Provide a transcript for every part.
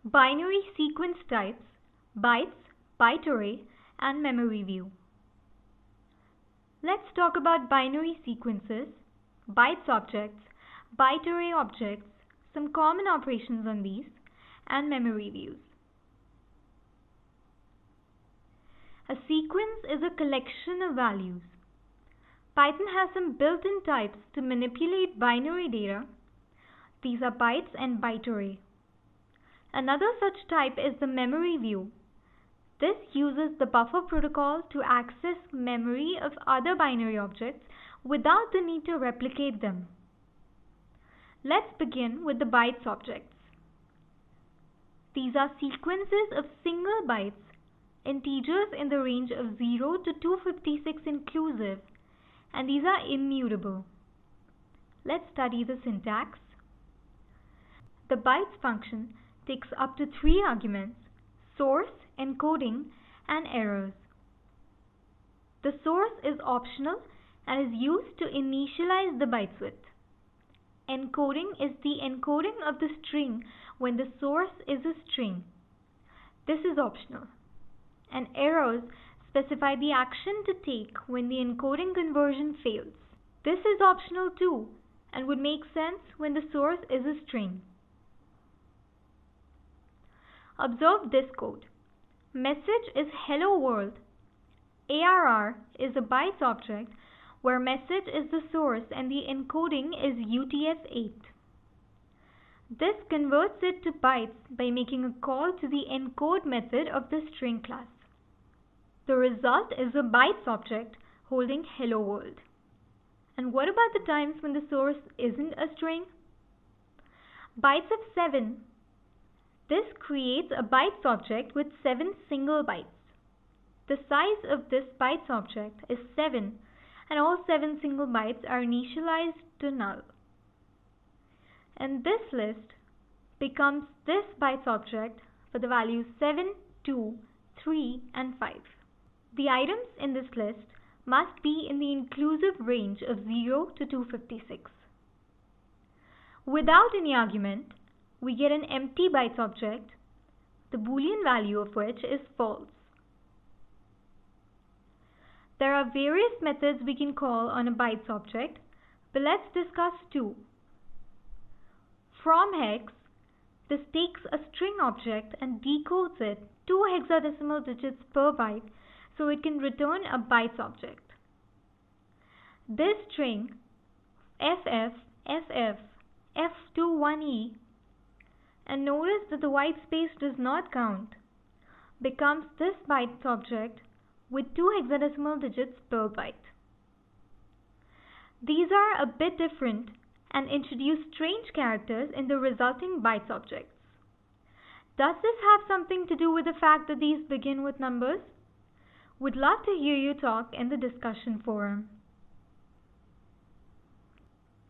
Binary sequence types, bytes, bytearray, and memoryview. Let's talk about binary sequences, bytes objects, bytearray objects, some common operations on these, and memory views. A sequence is a collection of values. Python has some built-in types to manipulate binary data. These are bytes and bytearray. Another such type is the memory view. This uses the buffer protocol to access memory of other binary objects without the need to replicate them. Let's begin with the bytes objects. These are sequences of single bytes, integers in the range of 0 to 256 inclusive, and these are immutable. Let's study the syntax. The bytes function takes up to 3 arguments: source, encoding, and errors. The source is optional and is used to initialize the bytes width. Encoding is the encoding of the string when the source is a string. This is optional. And errors specify the action to take when the encoding conversion fails. This is optional too and would make sense when the source is a string. Observe this code. Message is hello world. ARR is a bytes object where message is the source and the encoding is UTF-8. This converts it to bytes by making a call to the encode method of the string class. The result is a bytes object holding hello world. And what about the times when the source isn't a string? Bytes of 7. This creates a bytes object with 7 single bytes. The size of this bytes object is 7 and all 7 single bytes are initialized to null. And this list becomes this bytes object for the values 7, 2, 3, and 5. The items in this list must be in the inclusive range of 0 to 256. Without any argument, we get an empty bytes object, the Boolean value of which is false. There are various methods we can call on a bytes object, but let's discuss 2. From hex, this takes a string object and decodes it 2 hexadecimal digits per byte so it can return a bytes object. This string, FF, FF, F21E, and notice that the white space does not count, becomes this bytes object with 2 hexadecimal digits per byte. These are a bit different and introduce strange characters in the resulting bytes objects. Does this have something to do with the fact that these begin with numbers? Would love to hear you talk in the discussion forum.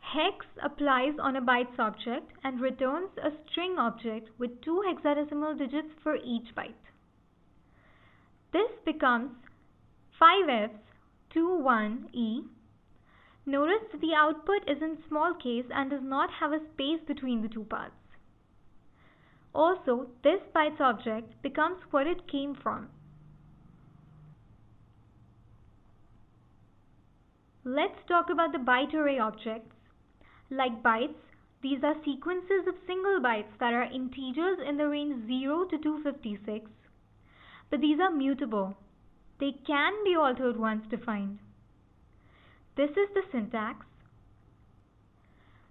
Hex applies on a bytes object and returns a string object with 2 hexadecimal digits for each byte. This becomes 5F21E. Notice that the output is in small case and does not have a space between the 2 parts. Also, this bytes object becomes what it came from. Let's talk about the bytearray objects. Like bytes, these are sequences of single bytes that are integers in the range 0 to 256, but these are mutable. They can be altered once defined. This is the syntax.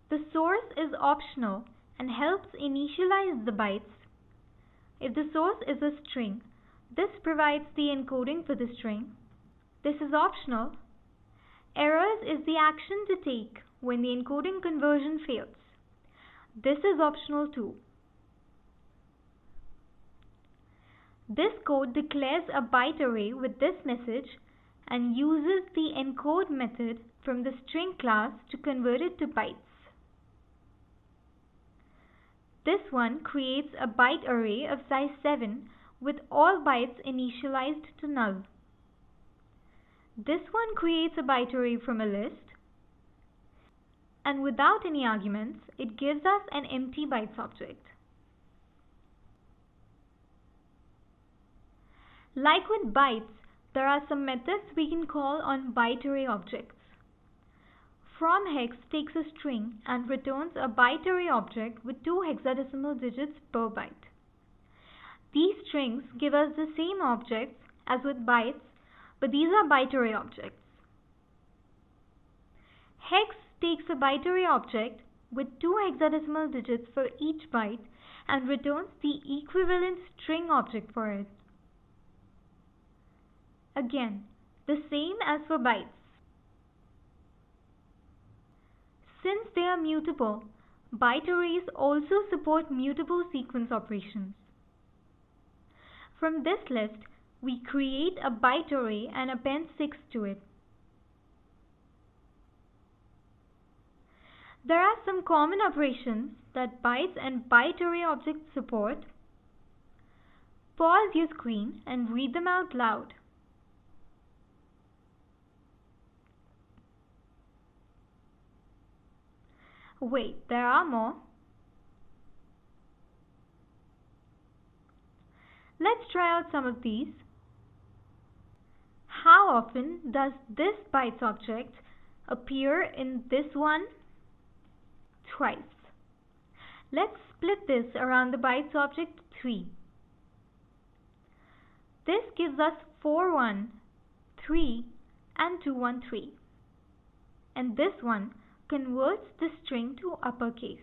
The source is optional and helps initialize the bytes. If the source is a string, this provides the encoding for the string. This is optional. Errors is the action to take when the encoding conversion fails. This is optional too. This code declares a byte array with this message and uses the encode method from the string class to convert it to bytes. This one creates a byte array of size 7 with all bytes initialized to null. This one creates a byte array from a list, and without any arguments, it gives us an empty bytes object. Like with bytes, there are some methods we can call on bytearray objects. FromHex takes a string and returns a bytearray object with 2 hexadecimal digits per byte. These strings give us the same objects as with bytes, but these are bytearray objects. Hex takes a bytearray object with 2 hexadecimal digits for each byte and returns the equivalent string object for it. Again, the same as for bytes. Since they are mutable, byte arrays also support mutable sequence operations. From this list, we create a byte array and append 6 to it. There are some common operations that bytes and byte array objects support. Pause your screen and read them out loud. Wait, there are more. Let's try out some of these. How often does this bytes object appear in this one? Twice. Let's split this around the bytes object 3. This gives us 4, 1, 3 and 2, 1, 3. And this one converts the string to uppercase.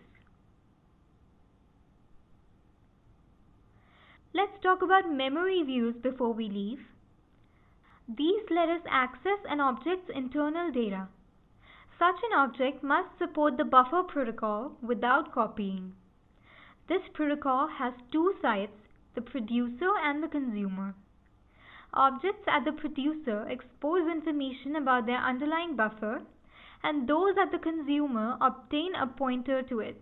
Let's talk about memory views before we leave. These let us access an object's internal data. Such an object must support the buffer protocol without copying. This protocol has 2 sides, the producer and the consumer. Objects at the producer expose information about their underlying buffer, and those at the consumer obtain a pointer to it.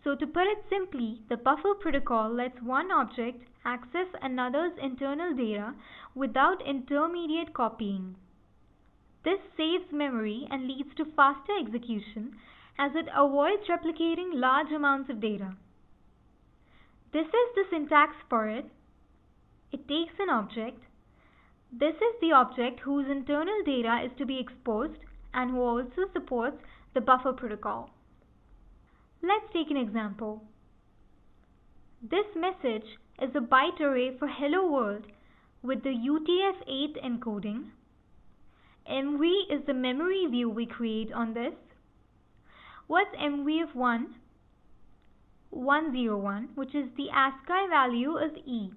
So to put it simply, the buffer protocol lets one object access another's internal data without intermediate copying. This saves memory and leads to faster execution as it avoids replicating large amounts of data. This is the syntax for it. It takes an object. This is the object whose internal data is to be exposed and who also supports the buffer protocol. Let's take an example. This message is a byte array for Hello World with the UTF-8 encoding. MV is the memory view we create on this. What's MV of 1? 101, which is the ASCII value of E.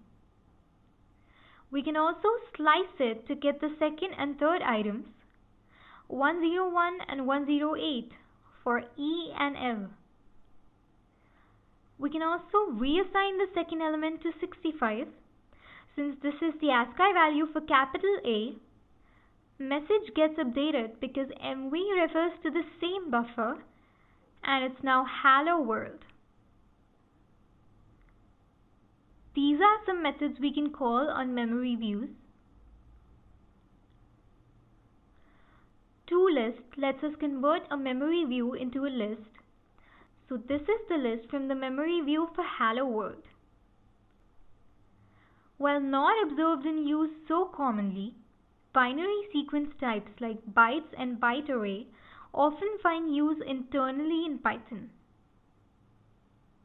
We can also slice it to get the second and third items, 101 and 108 for E and L. We can also reassign the second element to 65. Since this is the ASCII value for capital A, message gets updated because MV refers to the same buffer and it's now Hello World. These are some methods we can call on memory views. ToList lets us convert a memory view into a list. So this is the list from the memory view for Hello World. While not observed in use so commonly, binary sequence types like bytes and byte array often find use internally in Python.